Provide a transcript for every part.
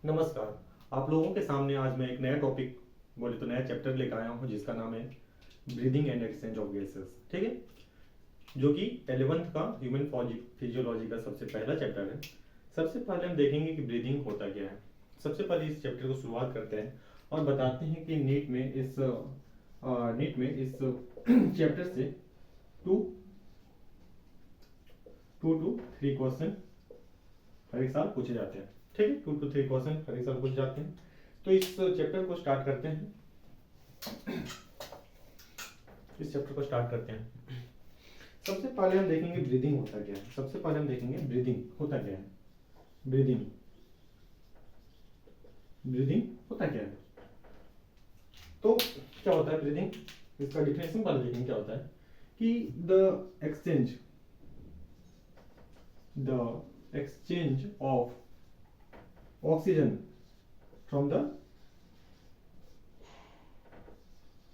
नमस्कार। आप लोगों के सामने आज मैं एक नया टॉपिक बोले तो नया चैप्टर लेकर आया हूँ जिसका नाम है breathing and exchange of gases. ठीक है, जो कि 11th का ह्यूमन फिजियोलॉजी का सबसे पहला चैप्टर है। सबसे पहले हम देखेंगे कि ब्रीदिंग होता क्या है। सबसे पहले इस चैप्टर को शुरुआत करते हैं और बताते हैं कि नीट में इस चैप्टर से two two to three question हर एक साल पूछे जाते हैं। ठीक है, 2 to 3 क्वेश्चन हर एक साल पूछे जाते हैं। तो इस चैप्टर को स्टार्ट करते हैं। सबसे पहले हम देखेंगे ब्रीदिंग होता क्या है। ब्रीदिंग ब्रीदिंग होता क्या है। तो क्या होता है ब्रीदिंग, इसका डिफिनेशन पहले देखेंगे क्या होता है कि the exchange of oxygen from the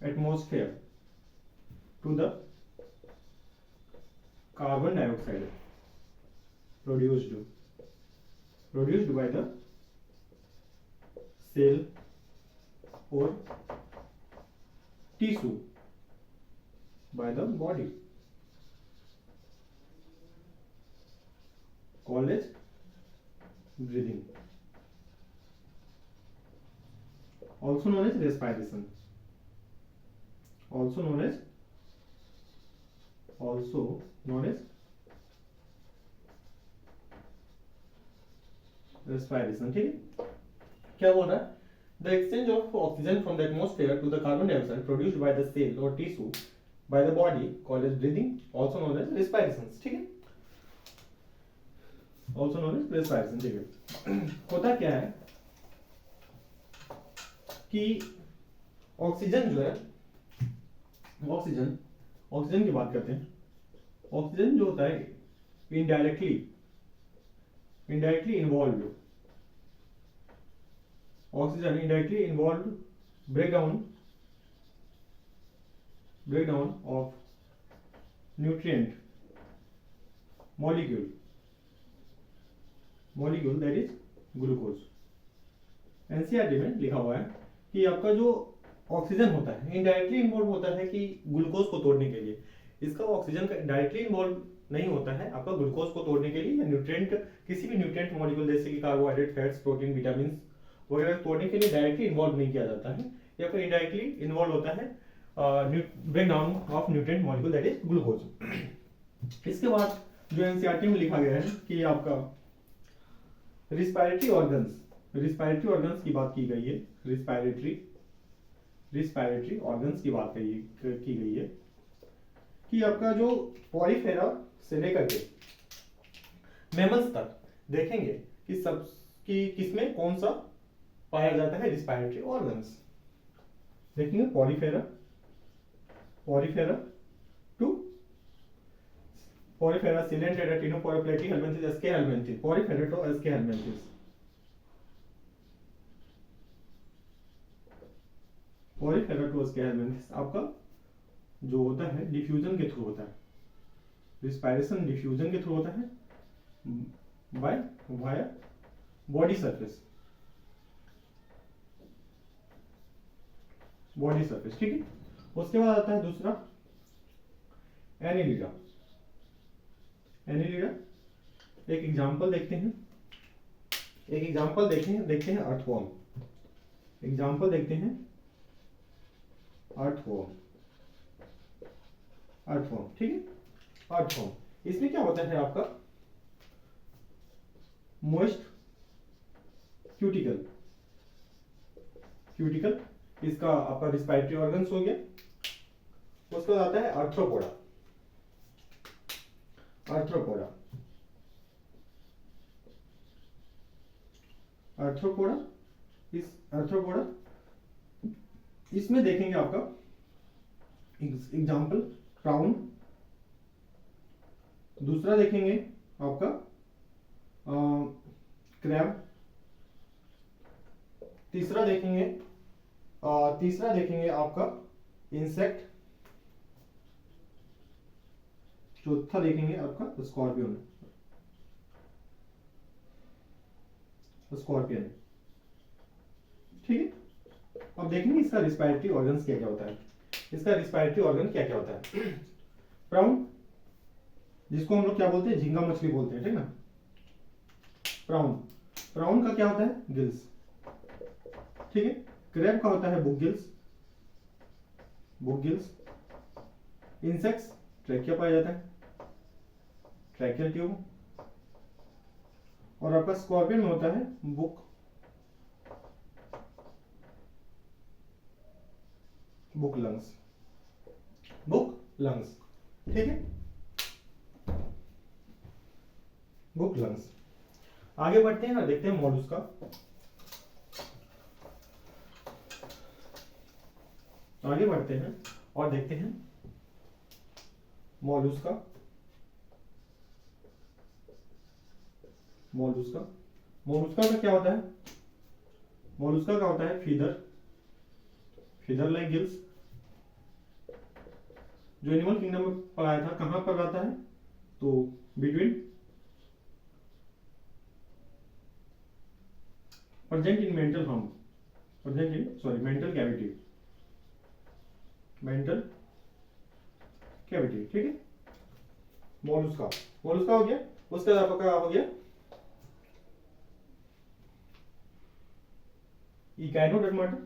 atmosphere to the carbon dioxide produced by the cell or tissue by the body called as breathing, also known as respiration, also known as respiration। ठीक है, क्या बोल रहा है, the exchange of oxygen from the atmosphere to the carbon dioxide produced by the cell और tissue by the body called as breathing, also known as respiration. ठीक है, also known as respiration. ठीक है, होता क्या है कि ऑक्सीजन जो है, ऑक्सीजन की बात करते हैं। ऑक्सीजन जो होता है indirectly involve, oxygen indirectly involve breakdown of nutrient molecule that is glucose। NCERT में लिखा हुआ है कि आपका जो ऑक्सीजन होता है इनडायरेक्टली इन्वॉल्व होता है कि ग्लूकोज को तोड़ने के लिए। इसका ऑक्सीजन का डायरेक्टली इन्वॉल्व नहीं होता है आपका ग्लूकोज को तोड़ने के लिए, या न्यूट्रिएंट किसी भी न्यूट्रिएंट मॉलिक्यूल जैसे कि कार्बोहाइड्रेट, फैट्स, प्रोटीन, विटामिन वगैरह तोड़ने के लिए डायरेक्टली इन्वॉल्व नहीं किया जाता है, या फिर इनडायरेक्टली इन्वॉल्व होता है breakdown of nutrient molecule that is glucose. इसके बाद जो एनसीईआरटी में लिखा गया है कि आपका रिस्पायरेटरी ऑर्गन्स की बात की गई है। रिस्पायरेटरी ऑर्गन्स की बात की गई है कि आपका जो पॉलीफेरा से लेकर के मैमल्स तक देखेंगे कि किसमें कौन सा पाया जाता है रिस्पायरेटरी ऑर्गन्स। देखेंगे Porifera Coelenterata Ctenophora Platyhelminthes Aschelminthes, Porifera to Aschelminthes. Porifera to Aschelminthes आपका जो होता है डिफ्यूजन के थ्रू होता है, रिस्पायरेशन डिफ्यूजन के थ्रू होता है वाया बॉडी सरफेस। ठीक है, उसके बाद आता है दूसरा एनिलिडा। एक एग्जांपल देखते हैं अर्थवॉर्म। अर्थवॉर्म। ठीक है, अर्थवॉर्म इसमें क्या होता है आपका मोइस्ट क्यूटिकल इसका आपका रिस्पायरेटरी ऑर्गन्स हो गया। उसके बाद आता है आर्थ्रोपोडा। इसमें देखेंगे आपका एग्जांपल क्राउन। दूसरा देखेंगे आपका क्रैब। तीसरा देखेंगे आपका इंसेक्ट। चौथा देखेंगे आपका स्कॉर्पियन। ठीक है। अब देखेंगे इसका रिस्पायरेटरी ऑर्गन्स क्या क्या होता है। इसका रिस्पायरेटरी ऑर्गन क्या क्या होता है। प्राउन, जिसको हम लोग क्या बोलते हैं, झींगा मछली बोलते हैं, ठीक ना। प्राउन, प्राउन का क्या होता है, गिल्स, ठीक है। क्रैब का होता है book gills, book gills. Insects, trachea पाया जाता है, ट्रैकियल ट्यूब। और आपका स्कॉर्पियन में होता है book, book lungs, book lungs, ठीक है, बुक लंग्स। आगे बढ़ते हैं और देखते हैं मॉलस्का। आगे बढ़ते हैं और देखते हैं मॉलस्का। मॉलस्का, मॉलस्का का क्या होता है, मॉलस्का का होता है फीदर, फीदर लाइक गिल्स। जो एनिमल किंगडम में पढ़ाया था, कहां पर रहता है, तो between present in mental harm, present in sorry mantle cavity, mantle cavity, ठीक है। मॉलस्का, मॉलस्का हो गया। उसके बाद आपका हो गया Echinodermata,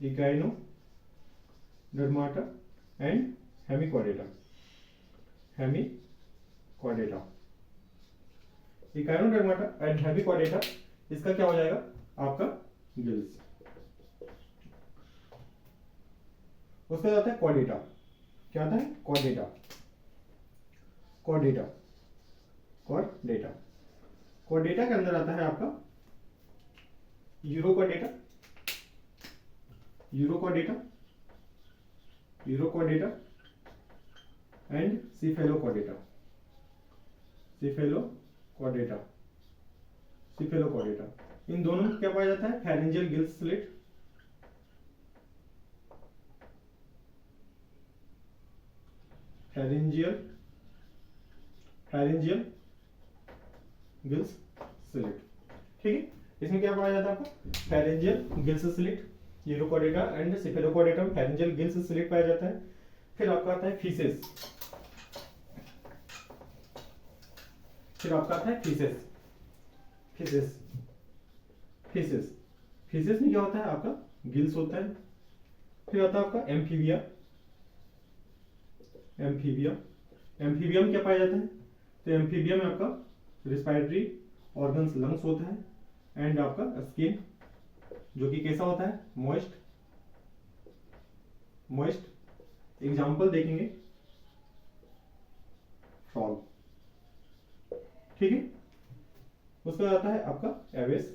Echinodermata and Hemichordata, Hemichordata. Echinodermata and Hemichordata, इसका क्या हो जाएगा, आपका गिल्स। उसके बाद आता है क्वाडेटा, क्या आता है, क्वाडेटा, क्वाडेटा, क्वाडेटा। क्वाडेटा के अंदर आता है आपका यूरोक्वाडेटा, यूरोक्वाडेटा, यूरोक्वाडेटा एंड सिफेलोक्वाडेटा, सिफेलोक्वाडेटा, सिफेलोक्वाडेटा। इन दोनों में क्या पाया जाता है, pharyngeal gills slit, pharyngeal, pharyngeal gills slit, ठीक है। इसमें क्या पाया जाता है आपका, फेरेंजियल गिल्स स्लिट, यूरोक्वाडेटा एंड सिफेलोक्वाडेटा में फेरेंजियल गिल्स स्लिट पाया जाता है। फिर आपका आता है फीसेस, फिर आपका आता है फीसेस, फीसेस, फीसेस, फीसेस में क्या होता है आपका, गिल्स होता है। फिर आता है आपका एम्फीबिया, एम्फीबिया, एम्फीबिया में क्या पाया जाता है, तो एम्फीबिया में आपका रिस्पायरेटरी ऑर्गन्स लंग्स होता है एंड आपका स्किन, जो कि कैसा होता है, मॉइस्ट, मॉइस्ट। एग्जाम्पल देखेंगे फ्रॉग, ठीक है। उसके बाद आता है आपका एवेस,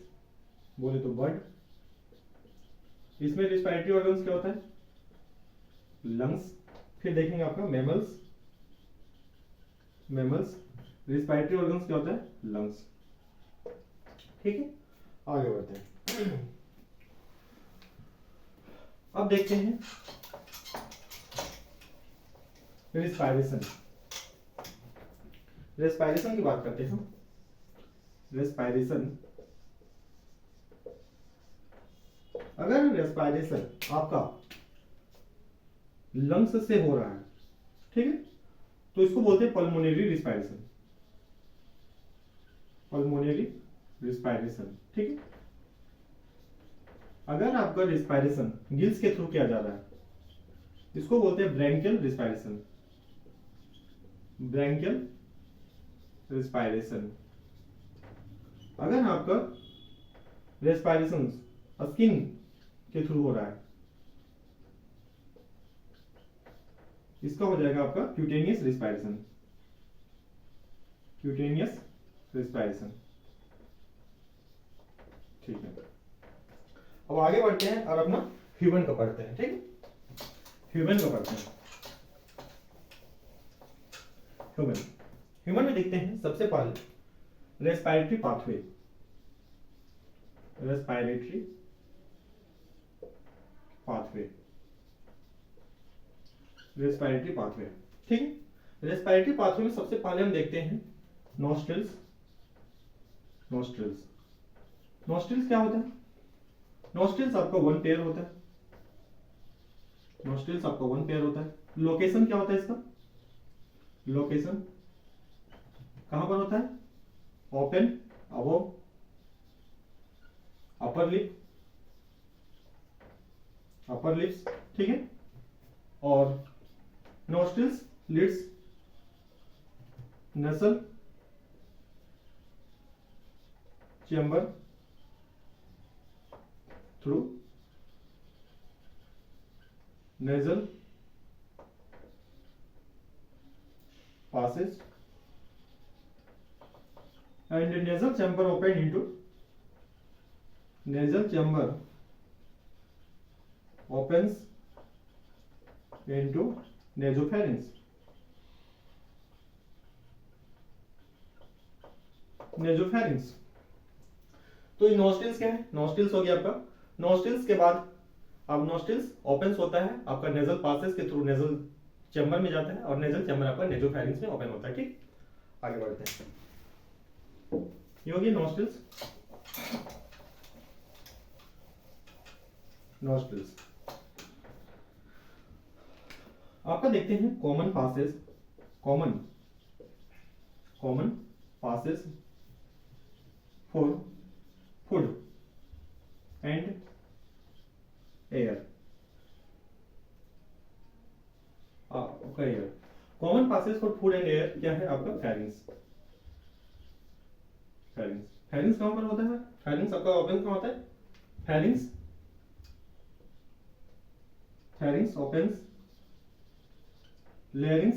बोले तो बर्ड। इसमें रिस्पायरेटरी ऑर्गन्स क्या होता है, लंग्स। फिर देखेंगे आपका मैमल्स, मैमल्स रिस्पायरेटरी ऑर्गन्स क्या होता है, लंग्स, ठीक है। आगे बढ़ते हैं। अब देखते हैं रेस्पायरेशन, रेस्पायरेशन की बात करते हैं हम। रेस्पायरेशन, अगर रेस्पायरेशन आपका लंग्स से हो रहा है, ठीक है, तो इसको बोलते हैं पल्मोनरी रिस्पायरेशन, पल्मोनरी रिस्पायरेशन, ठीक है। अगर आपका रिस्पायरेशन गिल्स के थ्रू किया जा रहा है, इसको बोलते हैं ब्रैंकियल रिस्पायरेशन, ब्रैंकियल रिस्पायरेशन। अगर आपका रेस्पायरेशन स्किन के थ्रू हो रहा है, इसका हो जाएगा आपका क्यूटेनियस रिस्पायरेशन, क्यूटेनियस रिस्पायरेशन, ठीक है। अब आगे बढ़ते हैं और अपना ह्यूमन का पढ़ते हैं, ठीक है। ह्यूमन का पढ़ते हैं। ह्यूमन, ह्यूमन में देखते हैं सबसे पहले respiratory pathway, respiratory pathway, respiratory pathway, ठीक है। रेस्पायरेटरी पाथवे में सबसे पहले हम देखते हैं नॉस्ट्रिल्स, नॉस्ट्रिल्स। नॉस्ट्रिल्स क्या होता है, नॉस्ट्रिल्स आपका वन पेयर होता है, नॉस्ट्रिल्स आपका वन पेयर होता है। लोकेशन क्या होता है इसका, लोकेशन कहां पर होता है, open above upper lip, upper lips, ठीक है। और नोस्ट्रिल्स लिड्स नसल chamber through nasal passes and nasal chamber open into nasal chamber opens into nasopharynx, nasopharynx। तो ये नोस्ट्रिल्स क्या है, नोस्ट्रिल्स हो गया आपका। नोस्ट्रिल्स के बाद अब नोस्ट्रिल्स ओपन्स होता है आपका नेजल पासेस के थ्रू नेजल चैम्बर में जाता है और नेजल चैम्बर आपका नेजोफैरिंक्स में ओपन होता है, ठीक। आगे बढ़ते हैं, ये होगी नोस्ट्रिल्स। नोस्ट्रिल्स आपका देखते हैं common passes, common passes for food and air, air. Common passes for food and air क्या है आपका, फेरिंग्स। फेरिंग्स कहां पर होता है, फेरिंग्स आपका ओपन कहां होता है, pharynx opens larynx,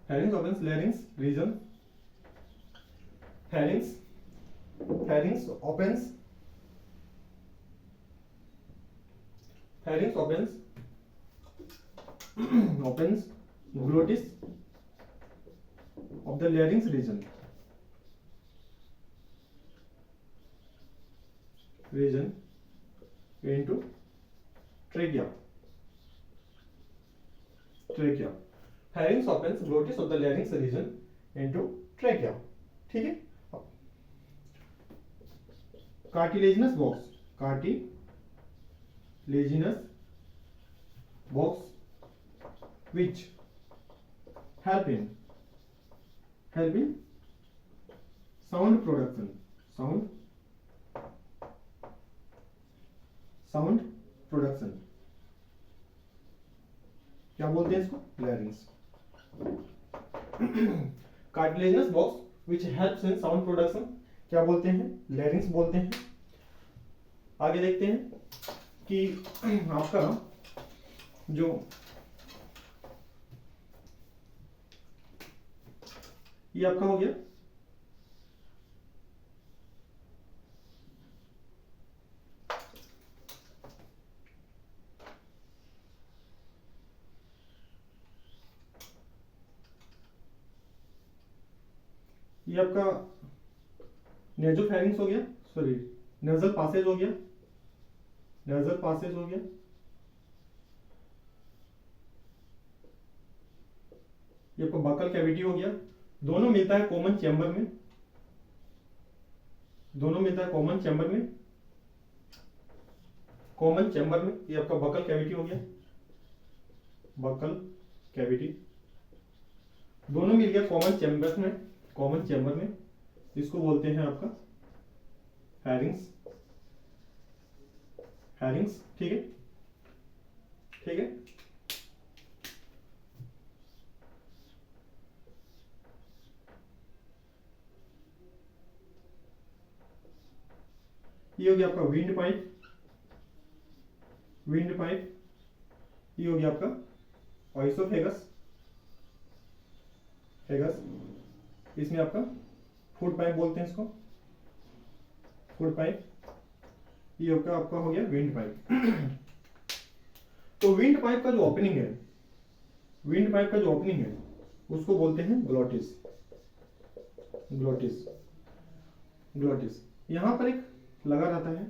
pharynx opens larynx region, pharynx opens opens glottis of the larynx region into trachea, pharynx opens glottis of the larynx region into trachea, ठीक है। Cartilaginous box which help in sound production, क्या बोलते हैं इसको, लैरिंग्स। Cartilaginous box which helps in sound production क्या बोलते हैं, लैरिंग्स बोलते हैं। आगे देखते हैं कि आपका जो ये आपका हो गया ये आपका नेजोफैरिंक्स हो गया, सॉरी नेजल पासेज हो गया, ये आपका बकल कैविटी हो गया। दोनों मिलता है कॉमन चैम्बर में, ये आपका बकल कैविटी हो गया, दोनों मिल गया कॉमन चैम्बर में, इसको बोलते हैं आपका फेरिंग्स, ठीक है। ये हो गया आपका विंड पाइप, ये हो गया आपका ऑइसोफेगस, इसमें आपका फूड पाइप बोलते हैं इसको, ये आपका हो गया विंड पाइप। तो विंड पाइप का जो ओपनिंग है, उसको बोलते हैं ग्लोटिस। यहां पर एक लगा रहता है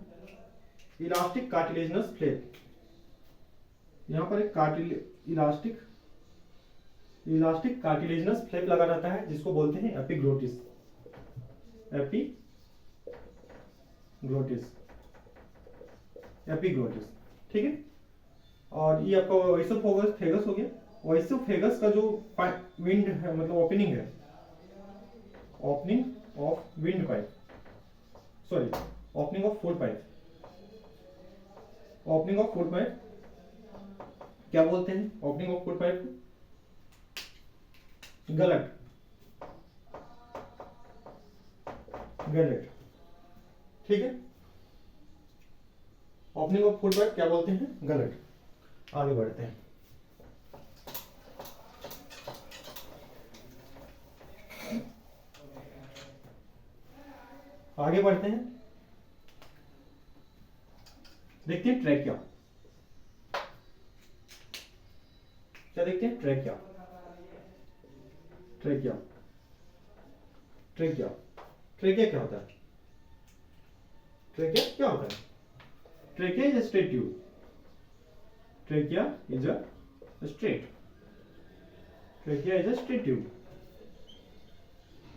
elastic cartilaginous flap, elastic cartilaginous flap लगा रहता है जिसको बोलते हैं एपिग्लोटिस, ग्लोटिस, एपिग्लोटिस, ठीक है। और ये आपका ओइसोफेगस हो गया। ओइसोफेगस का जो विंड है, मतलब ओपनिंग है, opening of wind pipe, sorry opening of food pipe, opening of food pipe क्या बोलते हैं? ओपनिंग ऑफ फूड पाइप गलट, गलट, ठीक है। ओपनिंग ऑफ फूड पाइप क्या बोलते हैं? गलट। आगे बढ़ते हैं। आगे बढ़ते हैं, देखते हैं ट्रैकिया। क्या देखते हैं? ट्रैकिया, ट्रैकिया, ट्रैकिया, ट्रैकिया क्या होता है? ट्रैकिया क्या होता है? Trachea is a straight tube. Trachea is a straight. Trachea is a straight tube.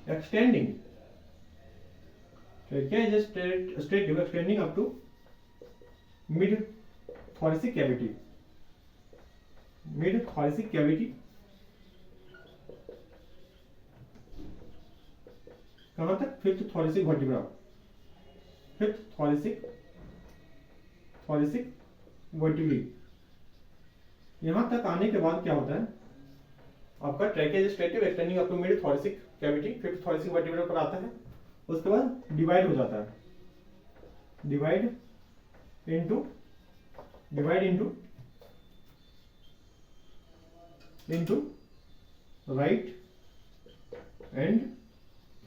Extending. Trachea is a straight tube extending up to mid thoracic cavity. Mid thoracic cavity. कहाँ तक? Fifth thoracic vertebra. Fifth thoracic vertebrae। यहां तक आने के बाद क्या होता है? आपका trachea is straight tube extending up to mid thoracic cavity, fifth thoracic vertebra पर आता है। उसके बाद डिवाइड हो जाता है, divide into right and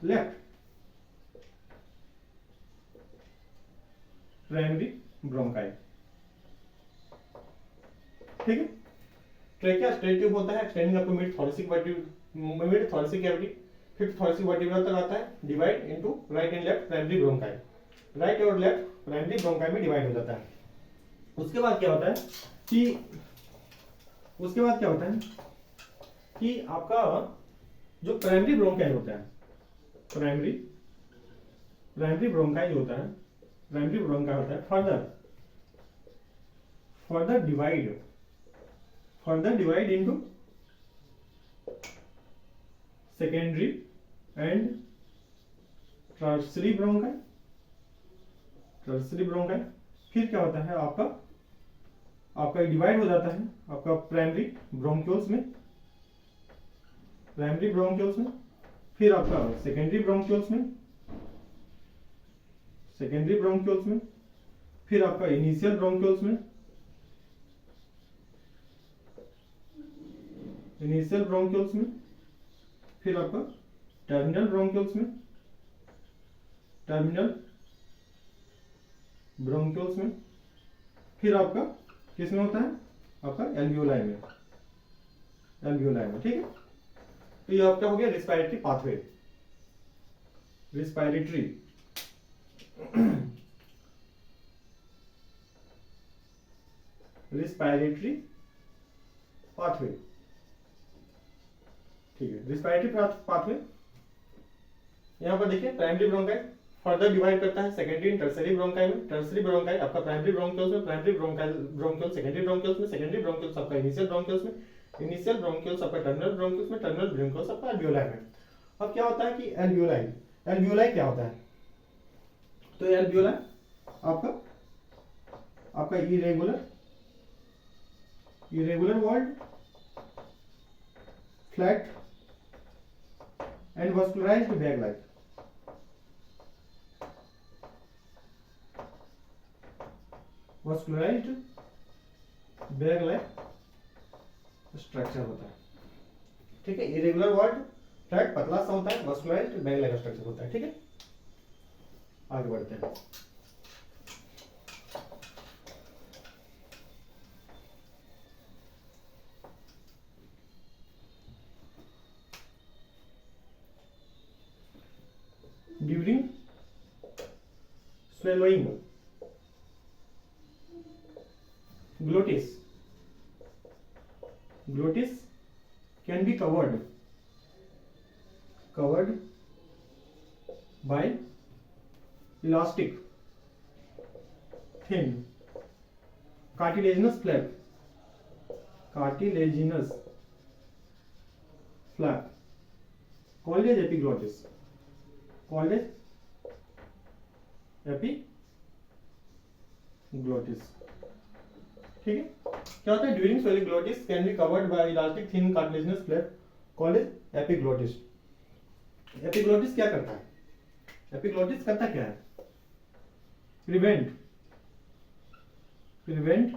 left primary bronchi, ठीक है। ट्रैकिया स्ट्रेट ट्यूब होता है extending up to mid thoracic cavity, fifth thoracic vertebra तक आता है। Divide into right and left primary bronchi, right और लेफ्ट प्राइमरी ब्रोंकाई में डिवाइड हो जाता है। उसके बाद क्या होता है कि आपका जो प्राइमरी ब्रोंकाई होता है, प्राइमरी ब्रोंकाई होता है, further divide into secondary and tertiary bronchi. फिर क्या होता है? आपका डिवाइड हो जाता है आपका प्राइमरी ब्रोंक्यूल्स में, फिर आपका सेकेंडरी ब्रोंक्यूल्स में, फिर आपका इनिशियल ब्रोंक्यूल्स में, फिर आपका टर्मिनल ब्रोंक्यूल्स में, फिर आपका किसमें होता है? आपका एल्वियोलाई में, ठीक है। तो ये आपका हो गया रिस्पायरेटरी पाथवे, रिस्पायरेटरी पाथवे, ठीक है। रिस्पायरेटरी पाथवे यहां पर देखिए, प्राइमरी ब्रोंकाई फर्दर डिवाइड करता है सेकेंडरी एंड टर्शियरी ब्रोंकाई में। टर्शियरी ब्रोंकाई आपका प्राइमरी ब्रोंक्यूल्स में, प्राइमरी ब्रोंक्यूल्स सेकेंडरी ब्रोंक्यूल्स में, सेकेंडरी ब्रोंक्यूल्स आपका इनिशियल ब्रोंक्यूल्स में, इनिशियल ब्रोंक्यूल्स आपका टर्मिनल ब्रोंक्यूल्स में, टर्मिनल ब्रोंक्यूल्स आपका एल्वियोलाई में। अब क्या होता है कि एल्वियोलाई क्या होता है? तो एल्वियोलाई आपका irregular walled, flat and vascularized bag like, structure होता है, ठीक है। इरेगुलर वॉल्ड, फ्लैट पतला सा होता है, वास्कुलराइज्ड बैग लाइक स्ट्रक्चर होता है, ठीक है। आगे बढ़ते हैं। During swallowing, glottis can be covered by elastic thin cartilaginous flap, cartilaginous flap called as epiglottis, called as epiglottis. ठीक है, क्या होता है? During swelling glottis can be covered by elastic thin cartilaginous flap called as epiglottis. Epiglottis क्या करता है? Epiglottis करता क्या है? प्रिवेंट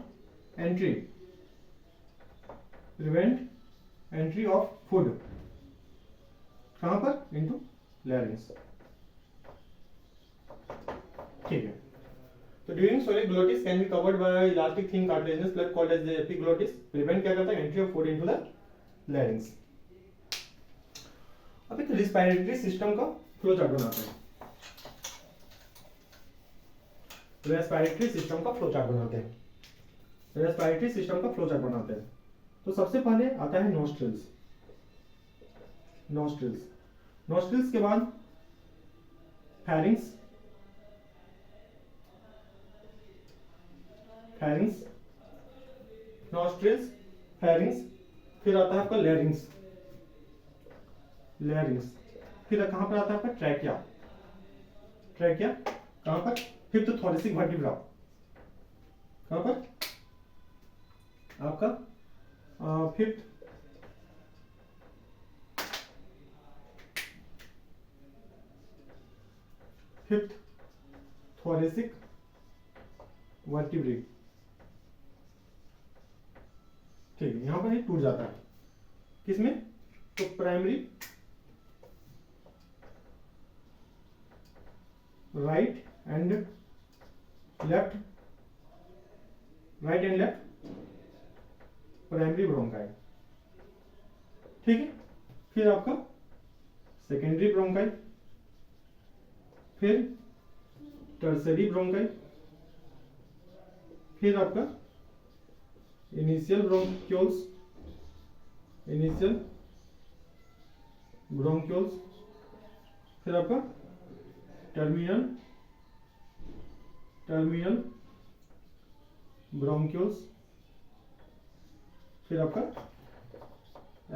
एंट्री ऑफ फूड, कहां पर? Into larynx. ठीक है, तो during swelling glottis can be covered by elastic thin cartilaginous flap called as epiglottis. Prevent क्या करता है? Entry of food into the larynx. अब एक रिस्पिरेटरी सिस्टम का फ्लो चार्ट बनाते हैं। रेस्पिरेटरी सिस्टम का फ्लो चार्ट बनाते हैं। रेस्पिरेटरी सिस्टम का फ्लो चार्ट बनाते हैं। तो सबसे पहले आता है नॉस्ट्रिल्स। नॉस्ट्रिल्स के बाद फैरिंग्स, नॉस्ट्रिल्स, फैरिंग्स, फिर आता है आपका लैरिंग्स, फिर कहां पर आता है आपका ट्रैकिया, कहां पर? फिफ्थ थोरेसिक वर्टिब्रा, कहां पर? आपका फिफ्थ थोरेसिक वर्टिब्रे। ठीक है, यहां पर ये टूट जाता है, किसमें? तो primary right and left primary bronchi. ठीक है, फिर आपका सेकेंडरी ब्रोंकाई, फिर टर्सरी ब्रोंकाई, फिर आपका इनिशियल ब्रोंक्यूल्स, फिर आपका टर्मिनल ब्रोंक्यूल्स, फिर आपका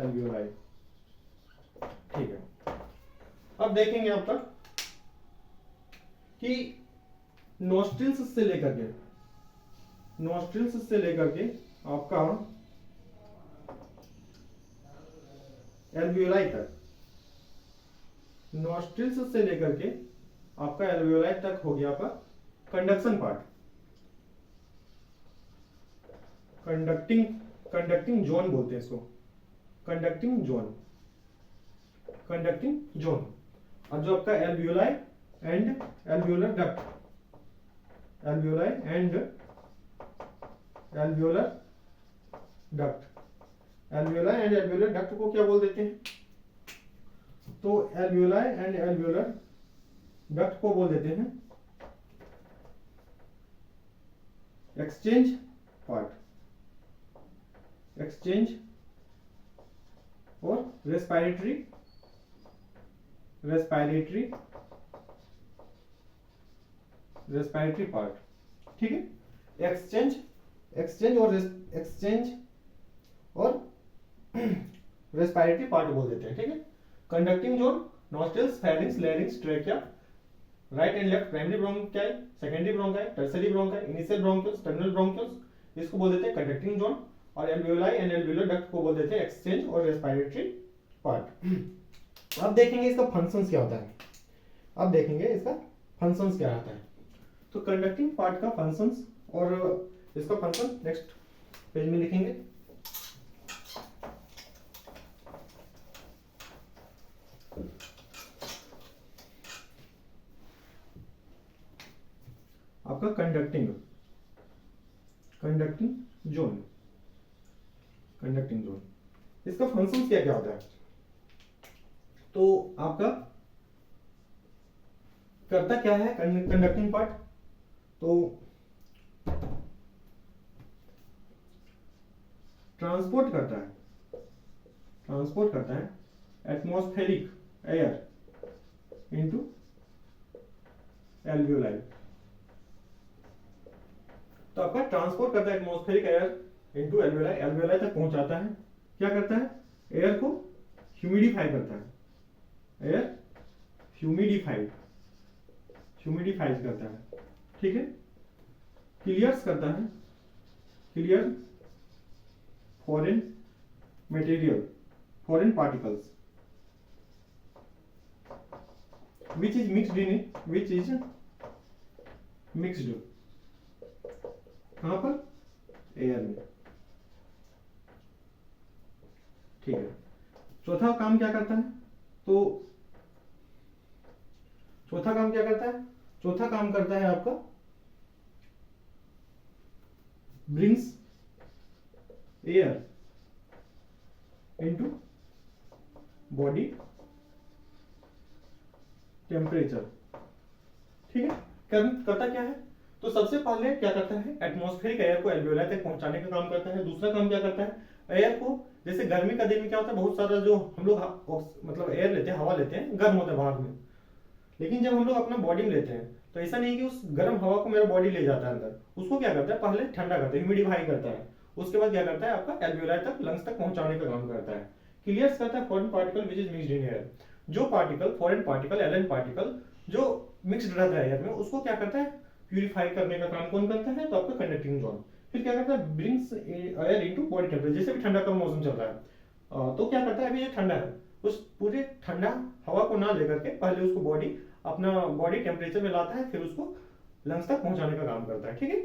एल्वियोलाई। ठीक है, अब देखेंगे आपका कि नोस्ट्रिल्स से लेकर के आपका एल्वियोलाई तक, नोस्ट्रिल्स से लेकर के आपका एल्वियोलाई तक हो गया आपका कंडक्शन पार्ट, कंडक्टिंग जोन बोलते हैं इसको, कंडक्टिंग जोन। और जो आपका alveoli and alveolar duct, alveoli and alveolar duct को क्या बोल देते हैं? तो एल्वियोलाई एंड एल्वियोलर डक्ट को बोल देते हैं एक्सचेंज और रेस्पिरेटरी पार्ट। ठीक है, एक्सचेंज और रेस्पिरेटरी पार्ट बोल देते हैं। ठीक है, conducting zone, nostrils, pharynx, लैरिंग्स, trachea, right and left primary bronchi, secondary bronchi, tertiary bronchi, initial bronchioles, terminal bronchioles, इसको बोल देते हैं कंडक्टिंग जोन। और एल्वियोलाई एंड एल्वियोलर डक्ट को बोल देते हैं एक्सचेंज और रेस्पिरेटरी पार्ट। अब देखेंगे इसका फंक्शंस क्या होता है। तो कंडक्टिंग पार्ट का फंक्शंस और इसका फंक्शन नेक्स्ट पेज में लिखेंगे। आपका कंडक्टिंग जोन, इसका फंक्शन क्या होता है? तो आपका करता क्या है कंडक्टिंग पार्ट? तो ट्रांसपोर्ट करता है एटमॉस्फेरिक एयर इनटू एल्वियोलाई। तो आपका ट्रांसपोर्ट करता है atmospheric air into alveoli, alveoli तक पहुंचाता है। क्या करता है? एयर को ह्यूमिडिफाई करता है, एयर ह्यूमिडिफाइड ह्यूमिडिफाइड करता है, ठीक है। क्लियर्स करता है, clear foreign material, foreign particles which is mixed in it, which is mixed कहाँ पर? एयर में, ठीक है। चौथा काम क्या करता है? तो चौथा काम क्या करता है? चौथा काम करता है आपका brings air into body temperature, ठीक है। करता क्या है? तो सबसे पहले क्या करता है? एटमॉस्फेरिक एयर को एल्वेलाई तक पहुंचाने का काम करता है। दूसरा काम क्या करता है? एयर को, जैसे गर्मी का दिन में क्या होता है, बहुत सारा जो हम लोग मतलब एयर लेते हैं, हवा लेते हैं, गर्म होता है बाहर में, लेकिन जब हम लोग अपना बॉडी में लेते हैं तो ऐसा नहीं कि उस गर्म हवा को मेरा बॉडी ले जाता है अंदर, उसको क्या करता है? पहले ठंडा करता है, ह्यूमिडिफाई करता है, उसके बाद क्या करता है? आपका एल्वेलाई तक, लंग्स तक पहुंचाने का काम करता है। क्लियर्स करता है foreign particle which is mixed in air, जो particle, foreign particle, alien particle जो मिक्स्ड रहता है एयर में, उसको क्या करता है? प्यूरिफाई करने का काम कौन करता है? तो आपका कंडक्टिंग जोन। फिर क्या करता है? Brings air into body temperature, जैसे भी ठंडा का मौसम चल रहा है तो क्या करता है? अभी ये ठंडा है, उस पूरे ठंडा हवा को ना लेकर के पहले उसको बॉडी, अपना बॉडी टेम्परेचर में लाता है, फिर उसको लंग्स तक पहुंचाने का काम करता है, ठीक है।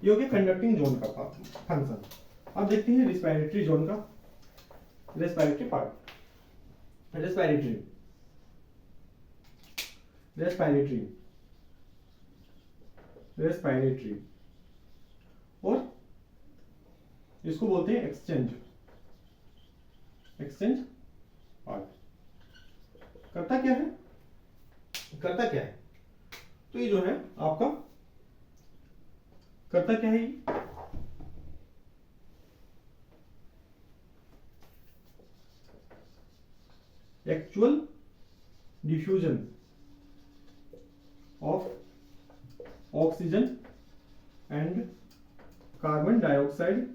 ये हो गया कंडक्टिंग जोन का फंक्शन। अब देखते हैं रिस्पिरेटरी जोन का, respiratory part, respiratory respiratory respiratory और इसको बोलते हैं एक्सचेंज, एक्सचेंज पार्ट। करता क्या है? करता क्या है? तो ये जो है आपका करता क्या है? Actual diffusion of oxygen and carbon dioxide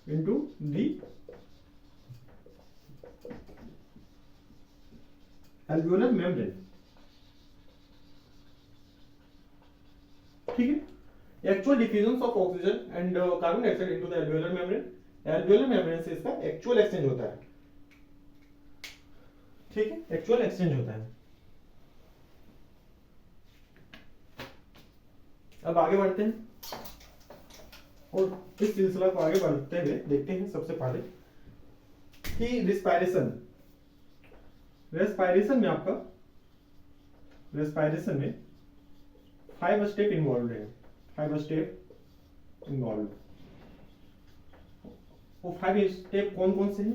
into the alveolar membrane, ठीक है। Actual diffusion of oxygen and carbon dioxide into the एल्वेओलर membrane, एल्वेओलर membrane से इसका एक्चुअल एक्सचेंज होता है, ठीक है, एक्चुअल एक्सचेंज होता है। अब आगे बढ़ते हैं और इस सिलसिला को आगे बढ़ते हुए देखते हैं सबसे पहले कि रिस्पायरेशन, रेस्पिरेशन में आपका, रेस्पिरेशन में 5 स्टेप इन्वॉल्व है, 5 स्टेप इन्वॉल्व। वो 5 स्टेप कौन कौन से हैं?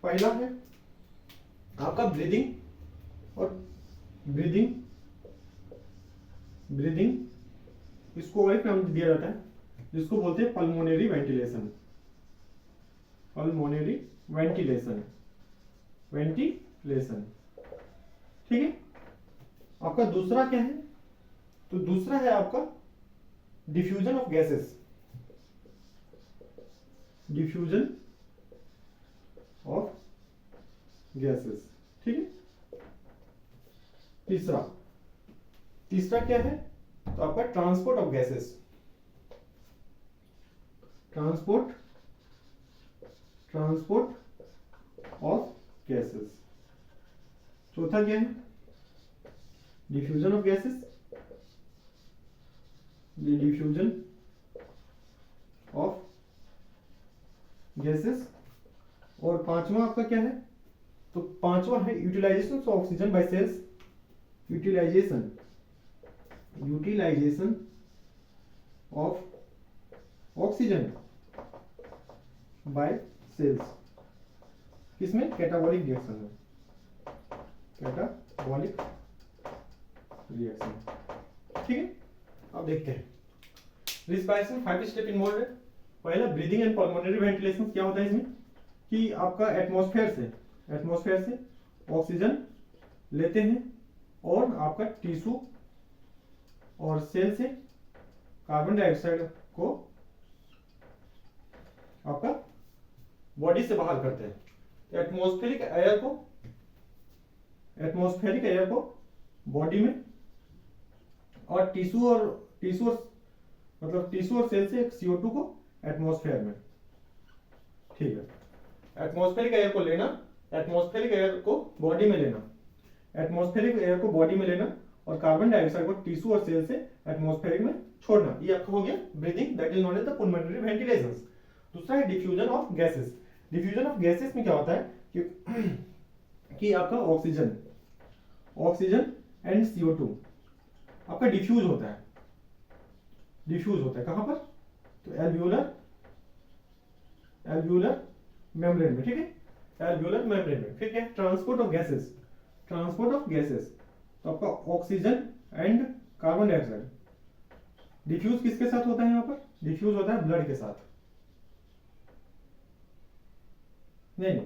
पहला है आपका ब्रीदिंग, और ब्रीदिंग इसको एक नाम दिया जाता है जिसको बोलते हैं pulmonary ventilation, pulmonary ventilation, ventilation, ठीक है। आपका दूसरा क्या है? तो दूसरा है आपका diffusion of gases, diffusion of gases, ठीक है। तीसरा क्या है? तो आपका transport of gases, transport of gases. चौथा क्या है? Diffusion of gases, diffusion of gases. और पांचवा आपका क्या है? तो पांचवा है utilisation of oxygen by cells, utilisation of oxygen by cells, किसमें? कैटाबॉलिक रिएक्शन में, कैटाबॉलिक रिएक्शन, ठीक है। अब देखते हैं रिस्पायरेशन 5 स्टेप इन्वॉल्व है। पहला ब्रीदिंग एंड पल्मोनरी वेंटिलेशन। क्या होता है इसमें कि आपका एटमॉस्फेयर से ऑक्सीजन लेते हैं और आपका टिश्यू और सेल से कार्बन डाइऑक्साइड को आपका बॉडी से बाहर करते हैं। तो एटमॉस्फेरिक एयर को बॉडी में और टिश्यू और सेल से CO2 को एटमॉस्फेयर में। ठीक है, एटमॉस्फेरिक एयर को लेना, एटमॉस्फेरिक एयर को बॉडी में लेना, एटमॉस्फेरिक एयर को बॉडी में लेना और कार्बन डाइऑक्साइड को टिश्यू और सेल से एटमॉस्फेरिक में छोड़ना, ये आपका हो गया breathing, that is known as the pulmonary ventilation. दूसरा है diffusion of gases. Diffusion of gases में क्या होता है कि आपका ऑक्सीजन एंड CO2 आपका डिफ्यूज होता है। कहां पर? तो एल्वियोलर मेम्ब्रेन में। ठीक है, एल्वियोलर मेम्ब्रेन में। फिर क्या है? Transport of gases. तो आपका oxygen and carbon dioxide diffuse किसके साथ होता है? यहां पर डिफ्यूज होता है ब्लड के साथ। नहीं,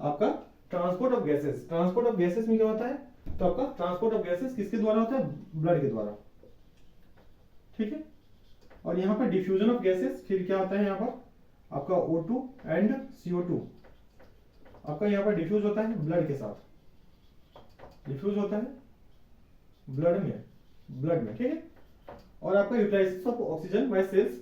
आपका ट्रांसपोर्ट ऑफ गैसेस में क्या होता है? तो आपका ट्रांसपोर्ट ऑफ गैसेस किसके द्वारा होता है? ब्लड के द्वारा। ठीक है, और यहां पर डिफ्यूजन ऑफ गैसेस फिर क्या होता है? यहां पर आपका O2 एंड CO2 आपका यहां पर डिफ्यूज होता है ब्लड के साथ, डिफ्यूज होता है ब्लड में। ठीक है, और आपका utilisation of oxygen by cells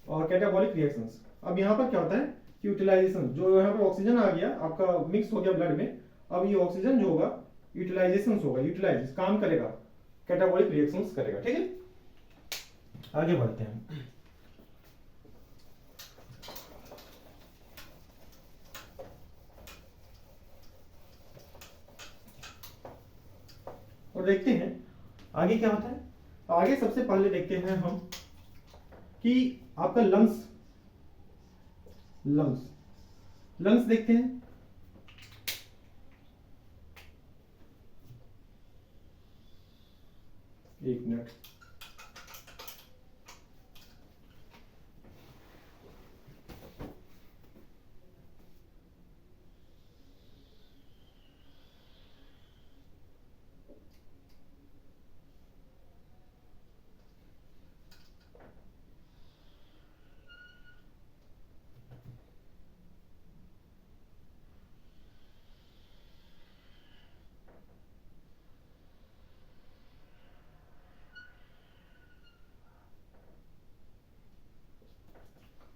और कैटाबॉलिक रिएक्शंस। अब यहां पर क्या होता है कि यूटिलाइजेशन, जो यहाँ पर ऑक्सीजन आ गया आपका मिक्स हो गया ब्लड में, अब ये ऑक्सीजन जो होगा यूटिलाइज काम करेगा, कैटाबॉलिक रिएक्शंस करेगा। ठीक है, आगे बढ़ते हैं। और देखते हैं आगे क्या होता है। आगे सबसे पहले देखते हैं हम कि आपका लंग्स देखते हैं। एक मिनट,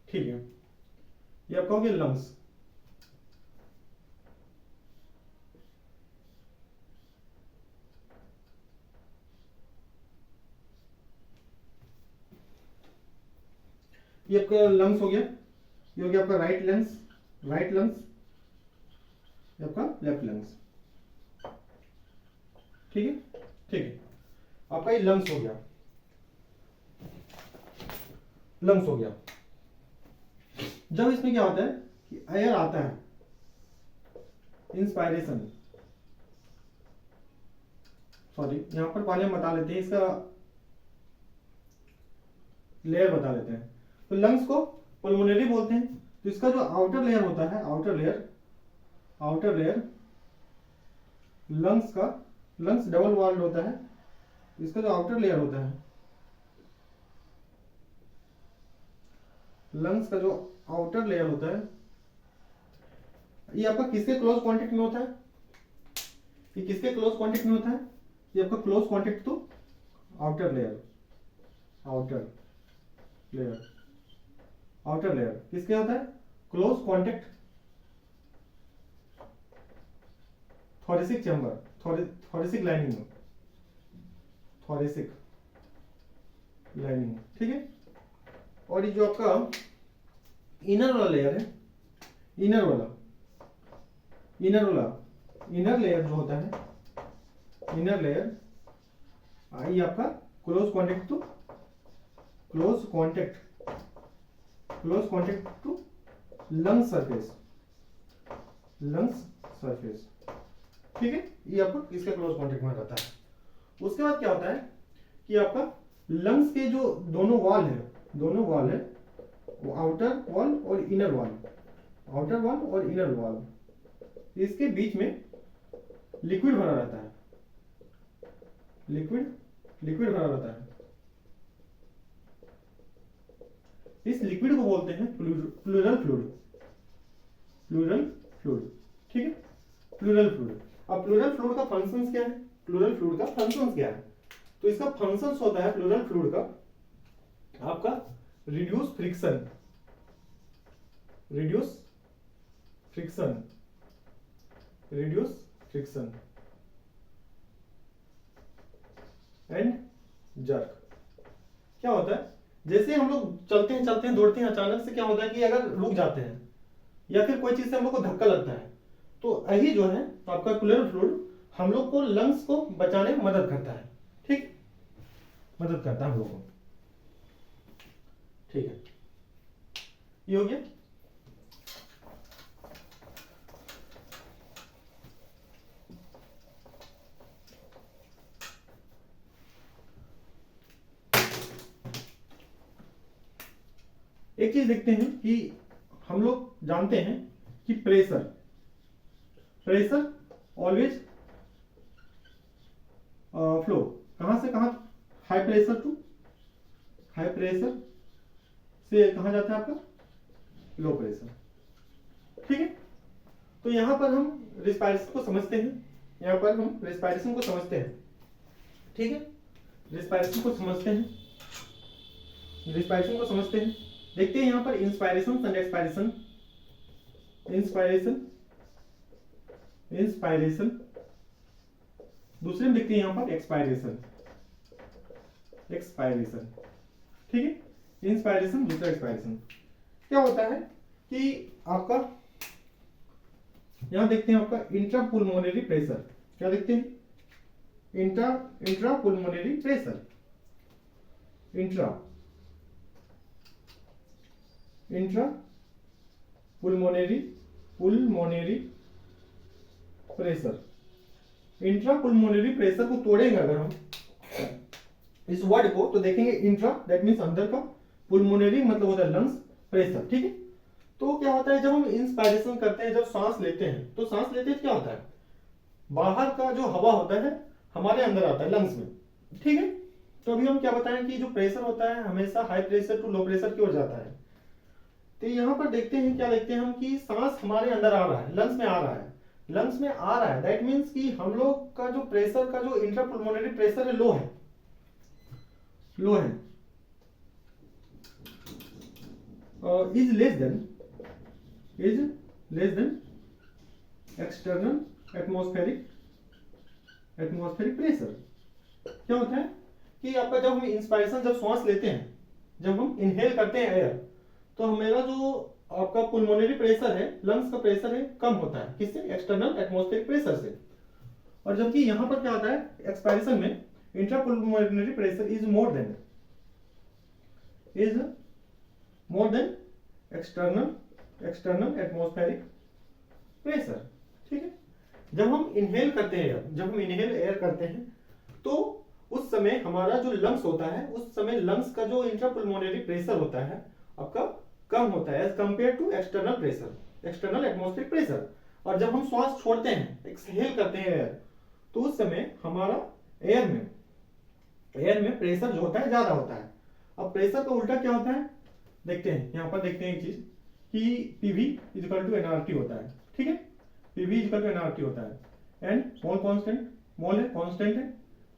ठीक है, ये आपका हो गया लंग्स। ये आपका लंग्स हो गया, ये हो गया आपका राइट लंग्स, ये आपका लेफ्ट लंग्स। ठीक है, आपका ये लंग्स हो गया। जब इसमें क्या होता है कि एयर आता है, इंस्पायरेशन, सॉरी यहां पर पहले हम बता लेते हैं, इसका लेयर बता लेते हैं। तो लंग्स को पुल्मोनरी बोलते हैं। तो इसका जो आउटर लेयर होता है, outer layer lungs double walled होता है। इसका जो आउटर लेयर होता है, लंग्स का जो आउटर लेयर होता है, ये आपका किसके क्लोज कांटेक्ट में होता है? ये किसके क्लोज कांटेक्ट में होता है? ये आपका क्लोज कांटेक्ट तो आउटर लेयर किसके होता है? Close contact thoracic chamber, thoracic lining. ठीक है, और ये जो आपका इनर वाला लेयर है, इनर लेयर जो होता है, ये आपका close contact to lung surface. ठीक है, ये आपका इसके क्लोज कांटेक्ट में रहता है। उसके बाद क्या होता है कि आपका लंग्स के जो दोनों वॉल है, वो आउटर वॉल और इनर वॉल, इसके बीच में लिक्विड भरा रहता है। इस लिक्विड को बोलते हैं प्लूरल फ्लूइड, प्लूरल फ्लूइड, ठीक है, प्लूरल फ्लूइड। अब प्लूरल फ्लूइड का फंक्शंस क्या है, प्लूरल फ्लूइड का फंक्शंस क्या है, तो इसका फंक्शंस होता है प्लूरल फ्लूइड का आपका reduce friction, reduce friction, reduce friction and jerk. क्या होता है, जैसे हम लोग चलते हैं दौड़ते हैं, अचानक से क्या होता है कि अगर रुक जाते हैं या फिर कोई चीज से हम लोग को धक्का लगता है, तो यही जो है आपका प्लूरल फ्लूइड हम लोग को लंग्स को बचाने में मदद करता है, ठीक, मदद करता है हम लोग को, ठीक है, ये हो गया। एक चीज देखते हैं कि हम लोग जानते हैं कि प्रेशर, प्रेशर ऑलवेज फ्लो कहां से कहां, high pressure to high pressure से कहां जाता है आपका लो प्रेशर, ठीक है। तो यहां पर हम रिस्पायरेशन को समझते हैं, यहां पर हम रिस्पायरेशन को समझते हैं, ठीक है, रिस्पायरेशन को समझते हैं, रिस्पायरेशन को समझते हैं। देखते हैं यहां पर inspiration and expiration, inspiration, inspiration, दूसरे में देखते हैं यहां पर एक्सपायरेशन, एक्सपायरेशन, ठीक है, इंस्पायरेशन दूसरा एक्सपायरेशन। क्या होता है कि आपका यहां देखते हैं आपका इंट्रापुल्मोनरी प्रेशर, क्या देखते हैं, इंट्रापुल्मोनरी प्रेशर, पुल्मोनरी प्रेशर, इंट्रापुल्मोनरी प्रेशर को तोड़ेंगे अगर हम इस वर्ड को, तो देखेंगे इंट्रा दैट मींस अंदर का, पुल्मोनरी मतलब होता है लंग्स, प्रेशर, ठीक है। तो क्या होता है जब हम इंस्पायरेशन करते हैं, जब सांस लेते हैं, तो सांस लेते हैं क्या होता है, बाहर का जो हवा होता है हमारे अंदर आता है लंग्स में, ठीक है। तो अभी हम क्या बताएं कि जो प्रेशर होता है हमेशा high pressure to low pressure की ओर जाता है। तो यहां पर देखते हैं, क्या देखते हैं हम कि सांस हमारे अंदर आ रहा है, लंग्स में आ रहा है, लंग्स में आ रहा है, दैट मींस कि हम लोग का जो प्रेशर का जो इंट्रापुल्मोनरी प्रेशर है लो है, लो है, is less than external atmospheric pressure. क्या होता है कि आपका जब हम इंस्पायरेशन, जब सांस लेते हैं, जब हम इनहेल करते हैं एयर, तो हमारा जो आपका पुल्मोनरी प्रेशर है, लंग्स का प्रेशर है, कम होता है, किससे, एक्सटर्नल एटमॉस्फेरिक प्रेशर से। और जबकि यहां पर क्या होता है एक्सपायरेशन में, intrapulmonary pressure is more than external atmospheric pressure, ठीक है। जब हम इनहेल करते हैं, जब हम इनहेल एयर करते हैं, तो उस समय हमारा जो लंग्स होता है, उस समय लंग्स का जो इंट्रापुल्मोनरी प्रेशर होता है आपका कम होता है as compare to external pressure, external atmospheric pressure. और जब हम श्वास छोड़ते हैं, एक्सहेल करते हैं एयर, तो उस समय हमारा एयर में प्रेशर जो होता है ज्यादा होता है। अब प्रेशर का उल्टा क्या होता है, देखते हैं यहां पर, देखते हैं एक चीज कि PV is equal to NRT होता है, ठीक है, PV is equal to NRT होता है। एन मोल कांस्टेंट, मोल है कांस्टेंट है,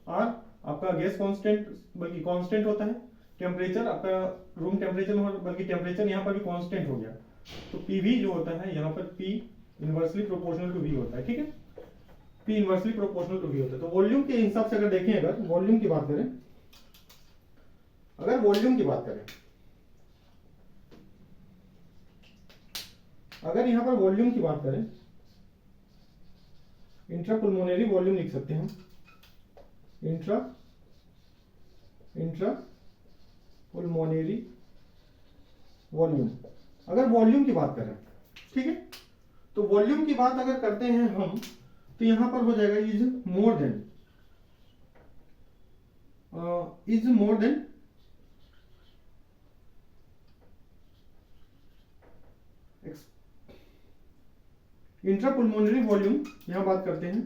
आर आपका गैस कांस्टेंट बल्कि कांस्टेंट होता है, टेम्परेचर आपका रूम टेम्परेचर में बल्कि टेम्परेचर यहाँ पर भी कांस्टेंट हो गया, तो पीवी जो होता है यहाँ पर P inversely proportional to V होता है, ठीक है, P inversely proportional to V होता है। तो वॉल्यूम के हिसाब से अगर देखें, अगर वॉल्यूम की बात करें, अगर वॉल्यूम की बात करें, अगर यहां पर वॉल्यूम की बात करें, इंट्रापुल्मोनरी वॉल्यूम लिख सकते हैं हम, इंट्रापुल्मोनरी वॉल्यूम, अगर वॉल्यूम की बात करें, ठीक है, तो वॉल्यूम की बात अगर करते हैं हम, तो यहां पर हो जाएगा इज मोर देन इंट्रापुल्मोनरी वॉल्यूम यहां बात करते हैं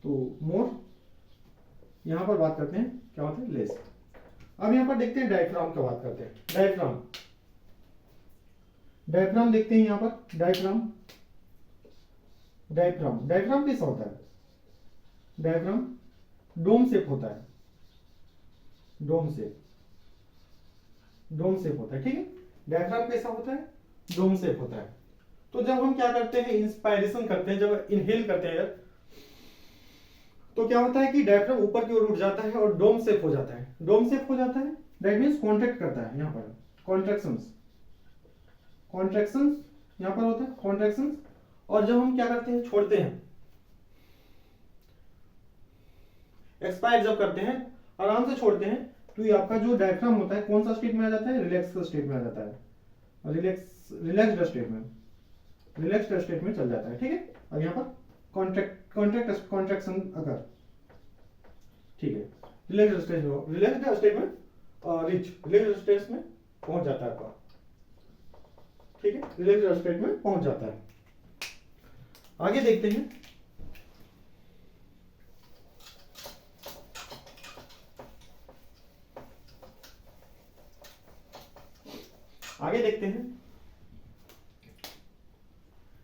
तो मोर, यहां पर बात करते हैं क्या होता है लेस। अब यहां पर देखते हैं डायफ्राम का बात करते हैं। डायफ्राम डायफ्राम देखते हैं यहाँ पर, डायफ्राम डायफ्राम डायफ्राम कैसा होता है? डायफ्राम डोम शेप होता है, डोम शेप, डोम शेप होता है, ठीक है। डायफ्राम कैसा होता है? डोम शेप होता है। तो जब हम क्या करते हैं, इंस्पायरेशन करते हैं, जब इनहेल करते हैं तो क्या होता है कि डायफ्राम ऊपर की ओर उठ जाता है और डोम शेप हो जाता है। डोम शेप हो जाता है दैट मींस कॉन्ट्रैक्ट करता है, यहाँ पर कॉन्ट्रैक्शंस, कॉन्ट्रैक्शंस यहाँ पर होता है, कॉन्ट्रैक्शंस। और जब हम क्या करते हैं, छोड़ते हैं, एक्सपायर जब करते हैं, आराम से छोड़ते हैं, तो ये आपका जो डायफ्राम होता है कौन सा स्टेट में आ जाता है? रिलैक्स स्टेट में आ जाता है, रिलैक्स्ड स्टेट में, रिलैक्स्ड स्टेट में चल जाता है, ठीक है। और यहाँ पर कॉन्ट्रैक्शन अगर, ठीक है, रिलैक्स्ड स्टेट में, रिलैक्स्ड स्टेट में रिलैक्स्ड स्टेट में पहुंच जाता है आपका, ठीक है, रिलैक्स्ड स्टेट में पहुंच जाता है। आगे देखते हैं, आगे देखते हैं,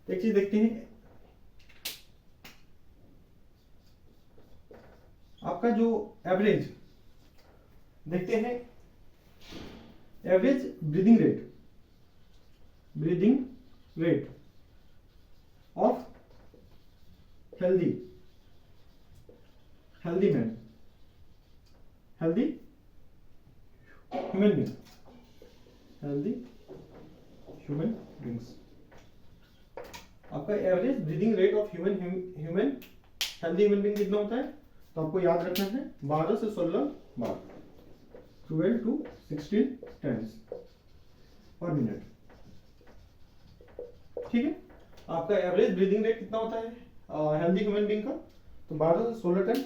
एक चीज देखते हैं, आपका जो एवरेज देखते हैं, average breathing rate, breathing rate of healthy man, healthy human being, healthy human beings, आपका average breathing rate of healthy human being कितना होता है? तो आपको याद रखना है 12 से 16 बार, 12 to 16 टाइम्स पर मिनट, ठीक है। आपका एवरेज ब्रीदिंग रेट कितना होता है हेल्दी ह्यूमन बीइंग का? तो 12 से 16 टाइम।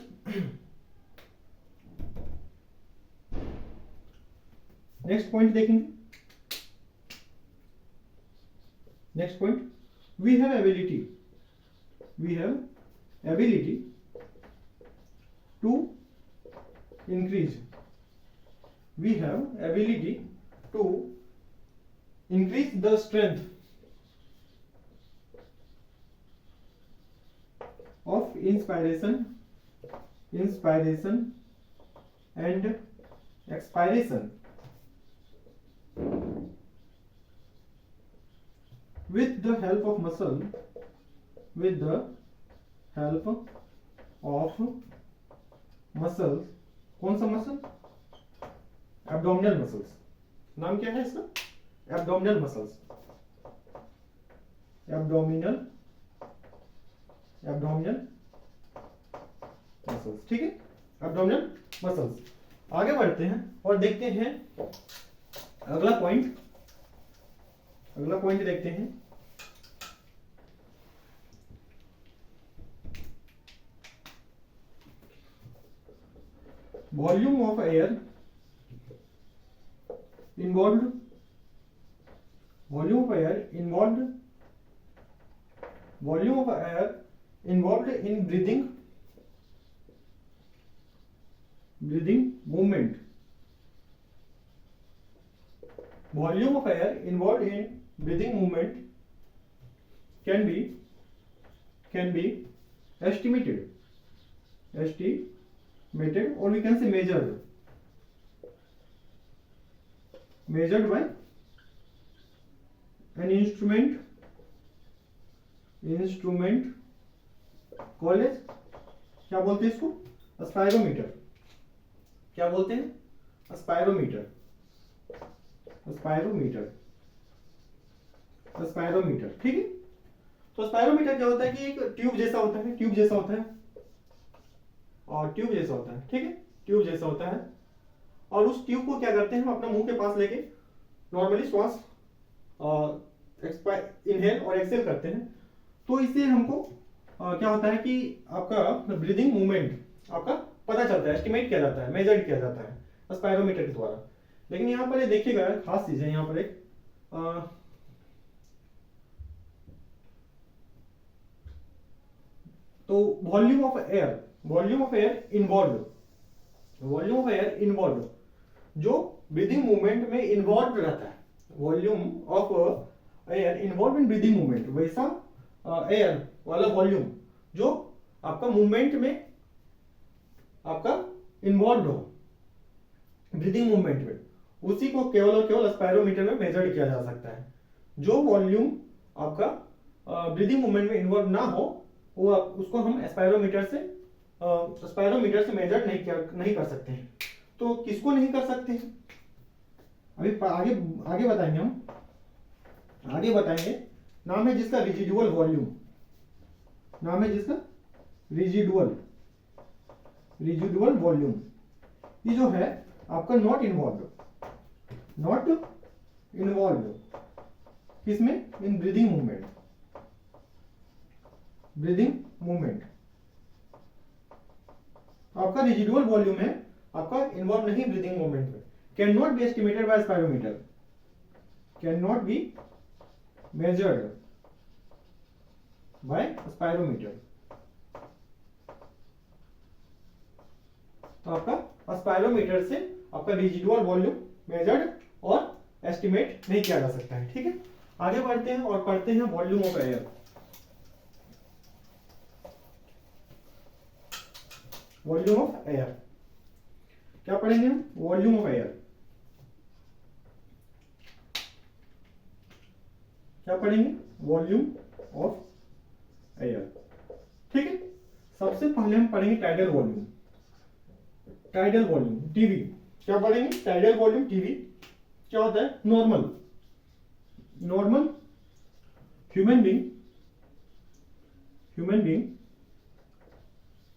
नेक्स्ट पॉइंट देखेंगे, next point, we have ability to increase, we have ability to increase the strength of inspiration and expiration with the help of muscle, with the help of muscles, कौन सा muscle? Abdominal muscles, नाम क्या है इसका? Abdominal muscles, abdominal muscles, ठीक है, abdominal muscles. आगे बढ़ते हैं और देखते हैं अगला पॉइंट, अगला पॉइंट देखते हैं, volume of air involved, volume of air involved, volume of air involved in breathing movement, volume of air involved in breathing movement can be estimated or we can say measured by an instrument college, क्या बोलते हैं इसको? Spirometer, क्या बोलते हैं? Spirometer, spirometer, ठीक है। तो स्पायरोमीटर क्या होता है कि एक ट्यूब जैसा होता है, ट्यूब जैसा होता है, और ट्यूब जैसा होता है, ठीक है, ट्यूब जैसा होता है। और उस ट्यूब को क्या करते हैं, हम अपने मुंह के पास लेके नॉर्मली श्वास इनहेल और एक्सेल करते हैं। तो इससे हमको क्या होता है कि आपका ब्रीदिंग मूवमेंट आपका पता चलता है, एस्टिमेट किया जाता है, मेजर किया जाता है स्पायरोमीटर के द्वारा। लेकिन यहाँ पर ये देखिएगा खास चीज है, यहाँ पर एक तो वॉल्यूम ऑफ एयर इन्वॉल्व जो ब्रीदिंग मूवमेंट में इन्वॉल्व रहता है, volume of air involve in breathing movement, वैसा एयर वाला वॉल्यूम जो आपका मूवमेंट में आपका इन्वॉल्व हो, ब्रीदिंग मूवमेंट में, उसी को केवल और केवल स्पायरोमीटर में मेजर किया जा सकता है। जो वॉल्यूम आपका ब्रीदिंग मूवमेंट में इन्वॉल्व ना हो वो उसको हम स्पायरोमीटर से मेजर नहीं कर सकते हैं। तो किसको नहीं कर सकते हैं, अभी आगे बताएंगे हम, आगे बताएंगे। नाम है जिसका रिजिडुअल वॉल्यूम, नाम है जिसका रिजिडुअल वॉल्यूम। ये जो है आपका नॉट इन्वॉल्व किसमें, इन ब्रीदिंग मूवमेंट। आपका रिजिडुअल वॉल्यूम है, आपका इन्वॉल्व नहीं ब्रीदिंग मूवमेंट में। Can not be estimated by spirometer, can not be measured by spirometer. तो आपका स्पायरोमीटर से आपका रिजिडुअल वॉल्यूम मेजर्ड और एस्टिमेट नहीं किया जा सकता है। ठीक है, आगे बढ़ते हैं और पढ़ते हैं volume of air. Volume of air क्या पढ़ेंगे हम, वॉल्यूम ऑफ एयर क्या पढ़ेंगे, वॉल्यूम ऑफ एयर। ठीक है, सबसे पहले हम पढ़ेंगे टाइडल वॉल्यूम। टीवी क्या पढ़ेंगे, टाइडल वॉल्यूम टीवी क्या होता है, नॉर्मल ह्यूमन बीइंग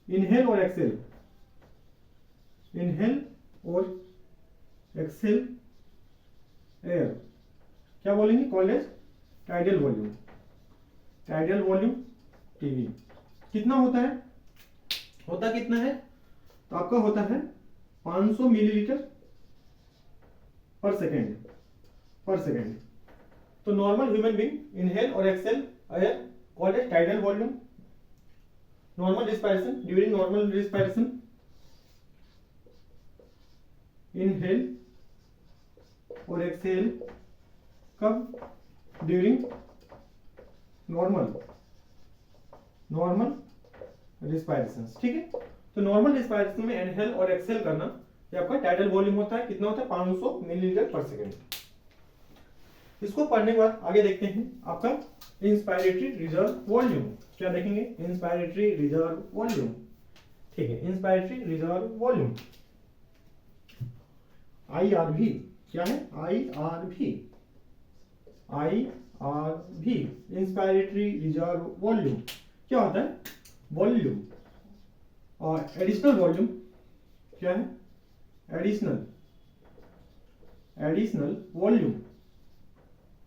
इनहेल और एक्सेल एयर क्या बोलेंगे, called as tidal volume TV. कितना होता है, कितना है, तो आपका होता है 500 मिलीलीटर पर सेकेंड। तो नॉर्मल ह्यूमन बीइंग इनहेल और exhale air called as tidal volume. Normal respiration, during normal respiration inhale और एक्सेल, कब, ड्यूरिंग नॉर्मल रिस्पायरेशन। ठीक है, तो नॉर्मल रिस्पायरेशन में इनहेल और एक्सेल करना, ये आपका टाइडल वॉल्यूम होता है। कितना होता है, 500 मिलीलीटर पर सेकेंड। इसको पढ़ने के बाद आगे देखते हैं आपका इंस्पायरेटरी रिजर्व वॉल्यूम। क्या देखेंगे, इंस्पायरेटरी रिजर्व वॉल्यूम। ठीक है, इंस्पायरेटरी रिजर्व वॉल्यूम IRV क्या है, IRV इंस्पायरेटरी रिजर्व वॉल्यूम क्या होता है, वॉल्यूम। और एडिशनल वॉल्यूम क्या है, additional volume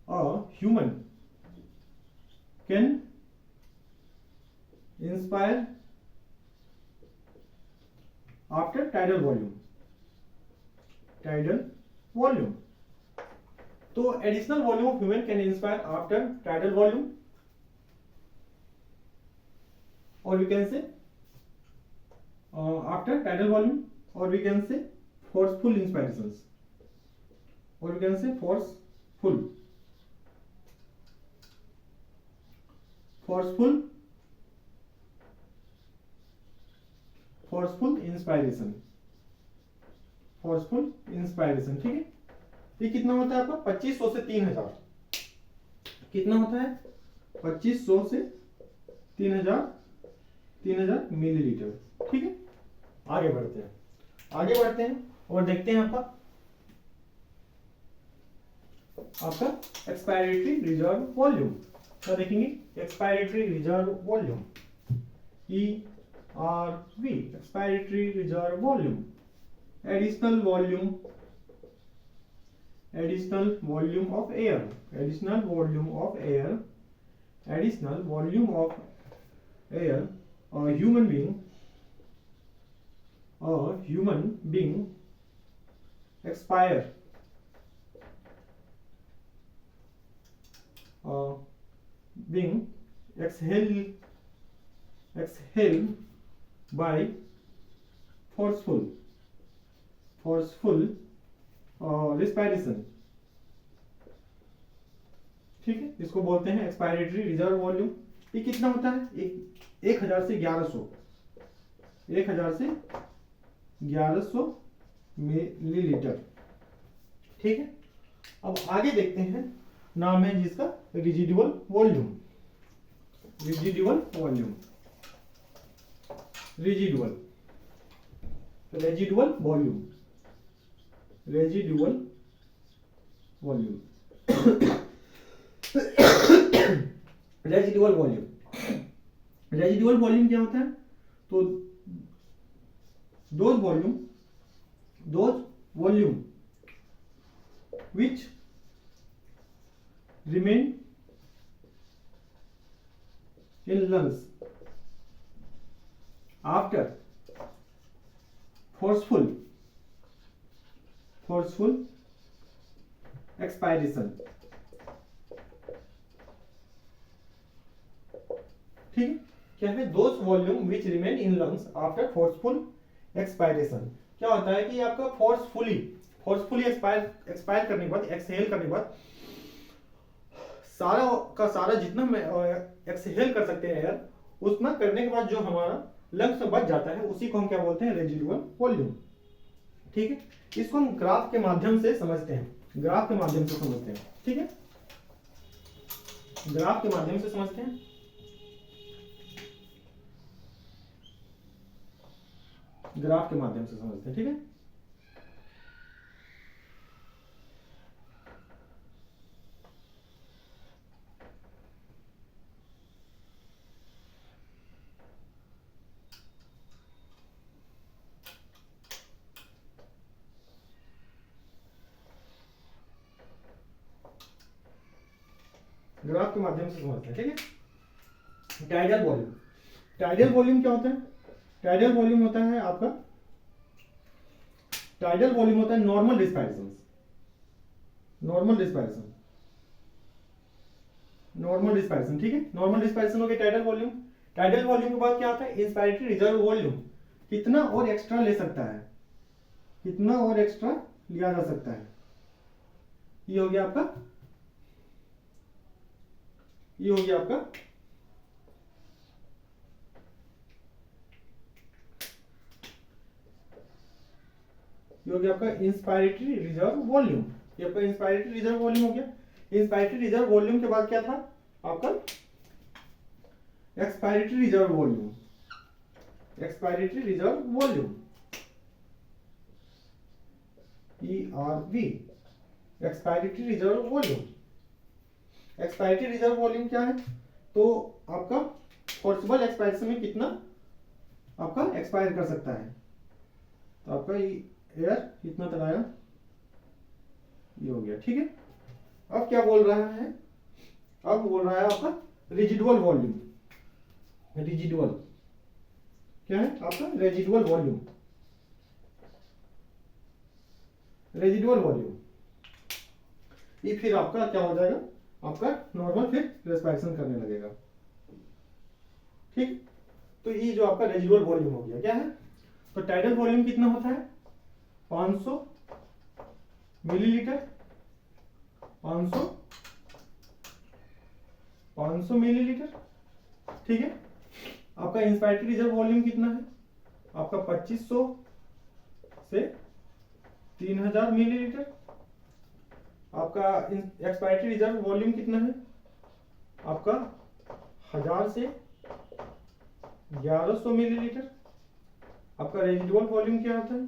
human can inspire after tidal volume. तो additional volume of human can inspire after tidal volume, और we can say after tidal volume, or we can say forceful inspirations, or we can say forceful inspiration. ठीक है, ये कितना होता है आपका, 2500 से 3000। कितना होता है, 2500 से 3000 मिलीलीटर। ठीक है, आगे बढ़ते हैं और देखते हैं आपका एक्सपायरेटरी रिजर्व वॉल्यूम। क्या देखेंगे, expiratory reserve volume ERV, expiratory reserve volume. Additional volume of air, human being expire being exhale by forceful respiration। ठीक है, इसको बोलते हैं एक्सपायरेटरी रिजर्व वॉल्यूम। ये कितना होता है? 1000 से 1100, 1000 से 1100 मिलीलीटर। ठीक है, अब आगे देखते हैं, नाम है जिसका residual volume. Residual volume, residual volume, residual volume, residual volume. Residual volume क्या होता है? तो those volume which remain in lungs after forceful expiration। ठीक है, क्या है? Those volume which remain in lungs after forceful expiration. क्या होता है कि आपका फोर्सफुली एक्सपायर करने के बाद, एक्सहेल करने के बाद, सारा का सारा जितना एक्सहेल कर सकते हैं एयर, उतना करने के बाद जो हमारा लंग्स में बच जाता है, उसी को हम क्या बोलते हैं? Residual volume. ठीक है, इसको हम ग्राफ के माध्यम से समझते हैं, ग्राफ के माध्यम से समझते हैं। ठीक है, ग्राफ के माध्यम से समझते हैं। ग्राफ के माध्यम से समझते हैं। ठीक है, ग्राफ के माध्यम से समझते हैं। ठीक है, टाइडल वॉल्यूम। टाइडल वॉल्यूम क्या होता है? टाइडल वॉल्यूम होता है आपका, टाइडल वॉल्यूम होता है normal respiration. Normal respiration, normal respiration. ठीक है, नॉर्मल रिस्पायरेशन हो गया टाइडल वॉल्यूम। टाइडल वॉल्यूम के बाद क्या आता है? Inspiratory reserve volume. कितना और एक्स्ट्रा ले सकता है, कितना और एक्स्ट्रा लिया जा सकता है। ये हो गया आपका, ये हो गया आपका ये हो गया आपका इंस्पायरेटरी रिजर्व वॉल्यूम। ये आपका इंस्पायरेटरी रिजर्व वॉल्यूम हो गया। इंस्पायरेटरी रिजर्व वॉल्यूम के बाद क्या था आपका? Expiratory reserve volume. Expiratory reserve volume, ERV, expiratory reserve volume. Expiratory reserve volume क्या है? तो आपका फोर्सिबल एक्सपायरेशन में कितना आपका एक्सपायर कर सकता है। तो आपका एयर कितना तक आया? ये हो गया। ठीक है, अब क्या बोल रहा है? अब बोल रहा है आपका रेजिडुअल वॉल्यूम। रेजिडुअल क्या है आपका? Residual volume. रेजिडुअल वॉल्यूम ये फिर आपका क्या हो जाएगा? आपका नॉर्मल फिर रेस्पिरेशन करने लगेगा। ठीक, तो ये जो आपका रेजिडुअल वॉल्यूम हो गया। क्या है? तो टाइडल वॉल्यूम कितना होता है? 500 मिलीलीटर। 500 मिलीलीटर। ठीक है, आपका इंस्पायरेटरी रिजर्व वॉल्यूम कितना है? आपका 2500 से 3000 मिलीलीटर। आपका एक्सपायरेटरी रिजर्व वॉल्यूम कितना है? आपका 1000 से 1100 मिलीलीटर। आपका रेजिडुअल वॉल्यूम क्या होता है?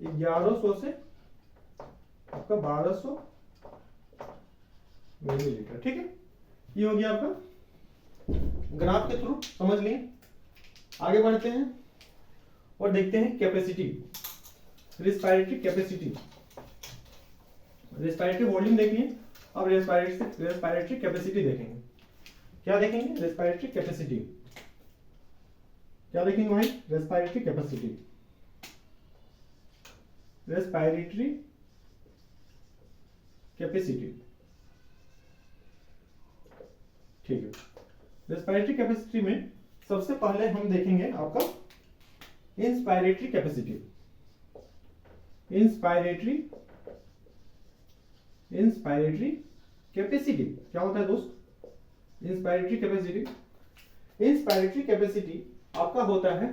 1100 से आपका 1200 मिलीलीटर। ठीक है, ये हो गया आपका ग्राफ के थ्रू समझ लिए। आगे बढ़ते हैं और देखते हैं capacity, respiratory capacity. Respiratory volume देखिए, अब रेस्पिरेटरी कैपेसिटी देखेंगे। क्या देखेंगे? Respiratory capacity. क्या देखेंगे भाई? Respiratory capacity. Respiratory capacity. ठीक है, रेस्पिरेटरी कैपेसिटी में सबसे पहले हम देखेंगे आपका इंस्पायरेटरी कैपेसिटी। इंस्पायरेटरी कैपेसिटी क्या होता है दोस्त? इंस्पायरेटरी कैपेसिटी, इंस्पायरेटरी कैपेसिटी आपका होता है